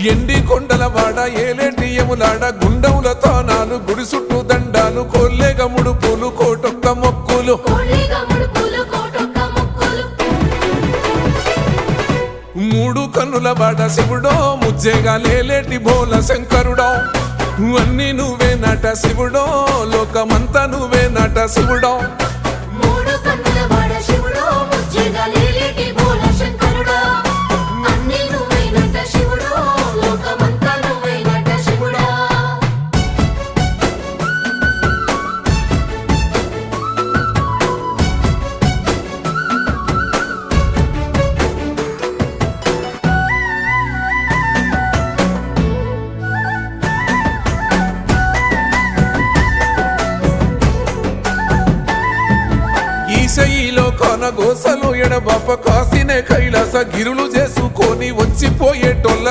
ఎండి కొండల వాడ ఏలేటి యములాడ గుండముల తానాలు గుడి చుట్టూ దండాలు కోల్లేగ ముడుపులు కోటొక్క మొక్కులు మూడు కన్నుల వాడ శివుడో ముజ్జేగా లేలేటి బోల శంకరుడో అన్ని నువ్వే నట శివుడో లోకమంతా నువ్వే నట శివుడో ఈశయిలో కొనగోసలు ఎడబాప కాసినే కైలాస గిరులు చేసుకొని వచ్చిపోయేటోళ్ళ